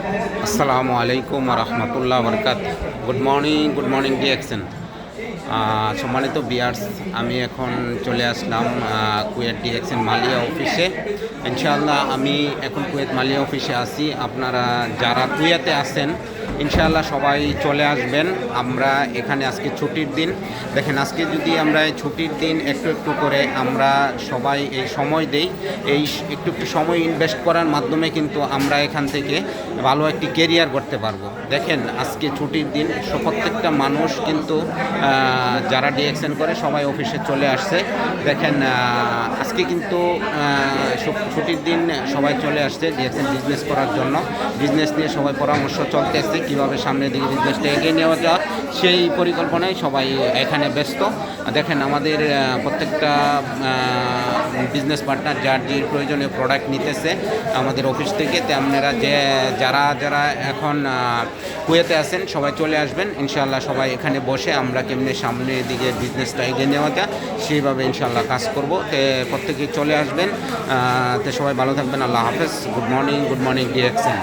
আসসালামু আলাইকুম রহমতুল্লাহ বরকাত। Good morning DXN. সম্মানিত বিয়ার্স, আমি এখন চলে আসলাম কুয়েত ডিএক্সএন মালিয়া অফিসে। ইনশাআল্লাহ আমি এখন কুয়েত মালিয়া অফিসে আছি। আপনারা যারা কুয়েতে আছেন ইনশাআল্লাহ সবাই চলে আসবেন। আমরা এখানে আজকে ছুটির দিন। দেখেন, আজকে যদি আমরা এই ছুটির দিন একটু একটু করে আমরা সবাই এই সময় দেই, এই একটু একটু সময় ইনভেস্ট করার মাধ্যমে কিন্তু আমরা এখান থেকে ভালো একটি কেরিয়ার করতে পারবো। দেখেন, আজকে ছুটির দিন, প্রত্যেকটা মানুষ কিন্তু যারা ডিএক্সএন করে সবাই অফিসে চলে আসছে। দেখেন, আজকে কিন্তু ছুটির দিন, সবাই চলে আসছে ডিএক্সএন বিজনেস করার জন্য। বিজনেস নিয়ে সবাই পরামর্শ চলতেছে কীভাবে সামনের দিকে বিজনেসটা এগিয়ে নেওয়া যায়, সেই পরিকল্পনায় সবাই এখানে ব্যস্ত। দেখেন, আমাদের প্রত্যেকটা বিজনেস পার্টনার যার যে প্রয়োজনীয় প্রোডাক্ট নিতেছে আমাদের অফিস থেকে। তো আপনারা যারা এখন কুয়েতে আছেন সবাই চলে আসবেন ইনশাআল্লাহ। সবাই এখানে বসে আমরা কেমনি সামনের দিকে বিজনেসটা এগিয়ে নেওয়া যায় সেইভাবে ইনশাআল্লাহ কাজ করব। তো প্রত্যেকে চলে আসবেন। তো সবাই ভালো থাকবেন। আল্লাহ হাফেজ। Good morning DXN.